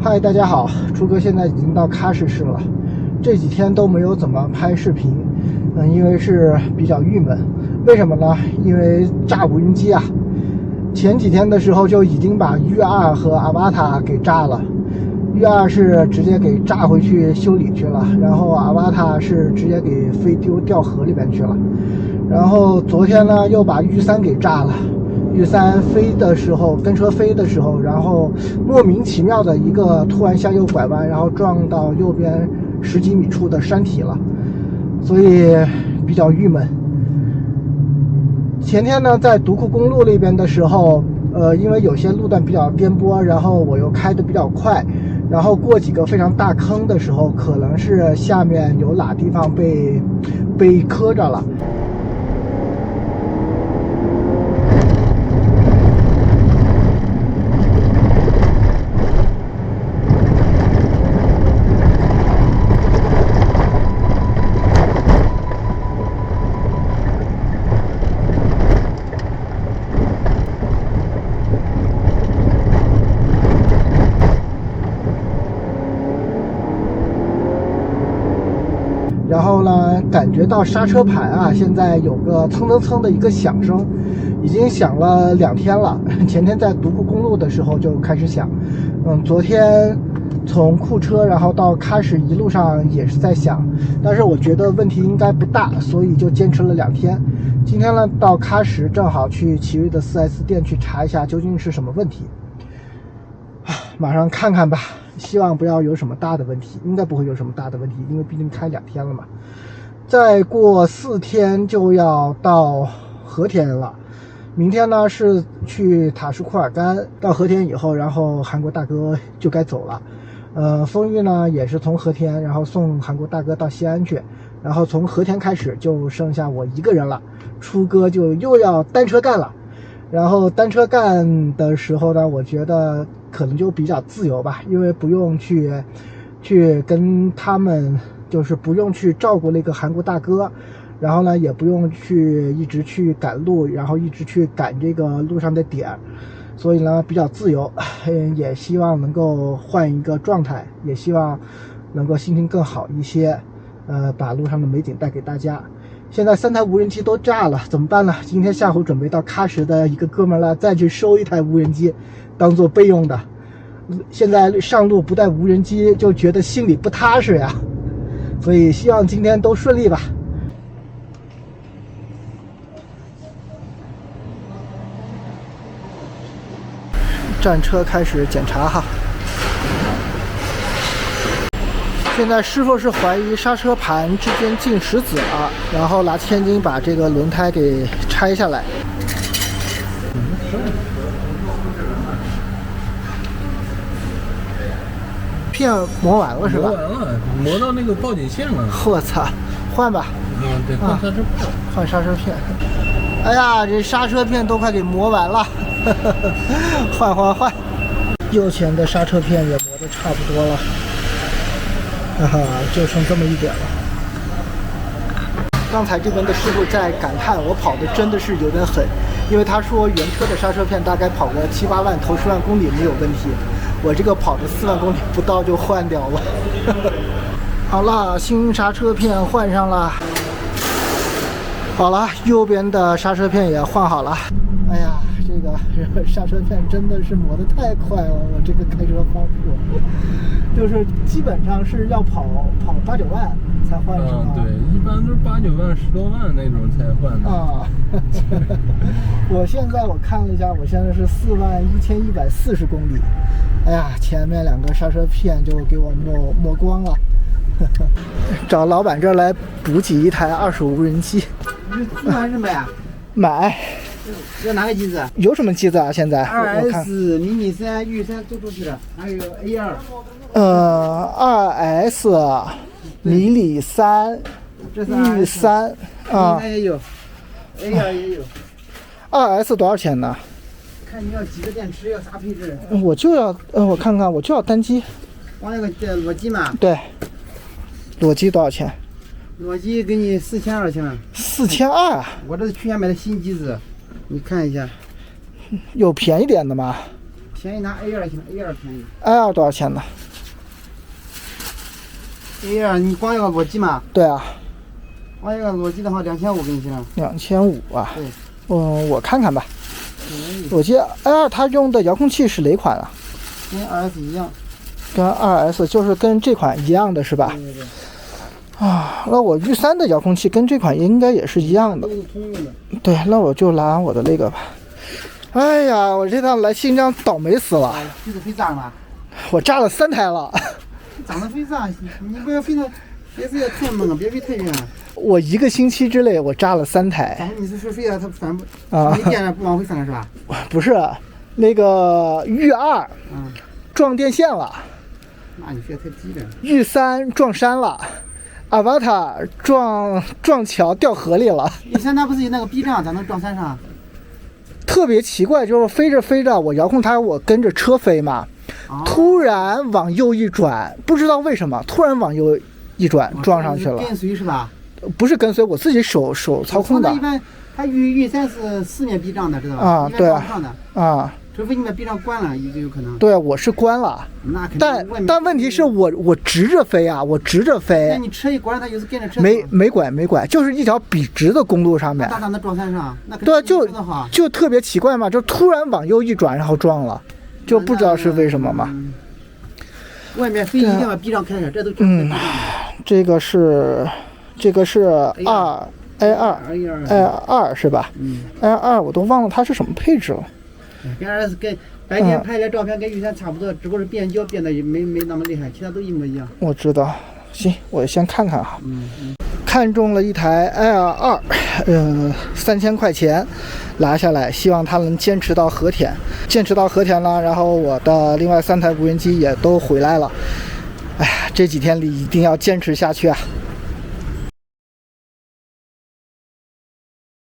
嗨，大家好，朱哥现在已经到喀什市了，这几天都没有怎么拍视频，因为是比较郁闷。为什么呢？因为炸无人机啊，前几天的时候就已经把玉2和阿瓦塔给炸了，玉2是直接给炸回去修理去了，然后阿瓦塔是直接给飞丢掉河里边去了，然后昨天呢又把玉3给炸了。玉3飞的时候，跟车飞的时候，然后莫名其妙的一个突然向右拐弯，然后撞到右边10几米处的山体了，所以比较郁闷。前天呢，在独库公路那边的时候，因为有些路段比较颠簸，然后我又开得比较快，然后过几个非常大坑的时候，可能是下面有哪地方被磕着了。然后呢，感觉到刹车盘啊，现在有个蹭蹭蹭的一个响声，已经响了2天了。前天在独库公路的时候就开始响，昨天从库车然后到喀什一路上也是在响，但是我觉得问题应该不大，所以就坚持了2天。今天呢，到喀什正好去奇瑞的4S 店去查一下究竟是什么问题，马上看看吧。希望不要有什么大的问题，应该不会有什么大的问题，因为毕竟开2天了嘛。再过4天就要到和田了，明天呢是去塔什库尔干，到和田以后，然后韩国大哥就该走了。风玉呢也是从和田，然后送韩国大哥到西安去，然后从和田开始就剩下我一个人了，初哥就又要单车干了。然后单车干的时候呢，我觉得可能就比较自由吧，因为不用去跟他们，就是不用去照顾那个韩国大哥，然后呢也不用去一直去赶路，然后一直去赶这个路上的点，所以呢比较自由，也希望能够换一个状态，也希望能够心情更好一些，把路上的美景带给大家。现在3台无人机都炸了，怎么办呢？今天下午准备到喀什的一个哥们儿了，再去收1台无人机，当做备用的。现在上路不带无人机，就觉得心里不踏实呀。所以希望今天都顺利吧。战车开始检查哈。现在师傅是怀疑刹车盘之间进石子了，然后拿千斤把这个轮胎给拆下来。片磨完了是吧？磨完了，磨到那个报警线了。我操，换吧。得换刹车片。换刹车片。哎呀，这刹车片都快给磨完了，换。右前的刹车片也磨得差不多了。就剩这么一点了。刚才这边的师傅在感叹我跑的真的是有点狠，因为他说原车的刹车片大概跑个7、8万头10万公里没有问题，我这个跑的4万公里不到就换掉了。好了，新刹车片换上了。好了，右边的刹车片也换好了。哎呀，这个刹车片真的是磨得太快了，我这个开车方式。就是基本上是要跑8、9万才换是吗？对，一般都是8、9万、10多万那种才换的。我现在我看了一下，我现在是41140公里。哎呀，前面2个刹车片就给我磨光了。找老板这儿来补给1台25无人机。你还是买啊？买。要哪个机子？有什么机子啊？现在2S、迷你3、玉3都是的，还有 A2。2S、迷你3、玉3啊，也有 ，A2 也有。2S 多少钱呢？看你要几个电池，要啥配置？我就要，我看看，我就要单机。光那个裸机嘛？对。裸机多少钱？裸机给你4200行吗？4200。我这是去年买的新机子，你看一下。有便宜点的吗？便宜拿 A2 行 ，A2 便宜。i2 多少钱呢？ A2 你光要个裸机嘛？对啊，光要个裸机的话2500给你行了。2500啊。对。我看看吧。我记得 i2 它用的遥控器是哪款啊？跟 2S 一样。跟 2S 就是跟这款一样的是吧？对。啊，那我御三的遥控器跟这款应该也是一样的。都是通用的。对，那我就拿我的那个吧。哎呀，我这趟来新疆倒霉死了。这个飞炸了吗？我炸了3台了。长得飞炸，你不要飞到，别飞得太猛了，别飞太远。我1个星期之内我炸了3台。咱们你是说飞了它反不啊？没电了不往回返了是吧？不是，那个御2，撞电线了。那你飞得太低了。御3撞山了。阿瓦塔撞桥掉河里了。御三它不是有那个避障，咋能撞山上？特别奇怪，就是飞着飞着，我遥控它，我跟着车飞嘛，突然往右一转，不知道为什么，突然往右一转，撞上去了。跟随是吧？不是跟随，我自己手操控的。一般它御三是4面避障的，知道吧？啊，对啊。除非你把避障关了，就有可能。对，我是关了。那肯定。但问题是我直着飞啊，我直着飞。那你车一关，它有时跟着车。没拐，就是一条笔直的公路上面。那咋能撞山上？那对，就特别奇怪嘛，就突然往右一转，然后撞了，就不知道是为什么嘛。外面飞一定要避障开着，这都全是避障的。这个是A2 是吧？A2 我都忘了它是什么配置了。跟 2S 跟白天拍的照片跟御三差不多，只不过是变焦变得没那么厉害，其他都一模一样。我知道，行，我先看看哈。看中了一台 Air2， 3000块钱拿下来，希望它能坚持到和田。坚持到和田了，然后我的另外3台无人机也都回来了。哎呀，这几天里一定要坚持下去啊！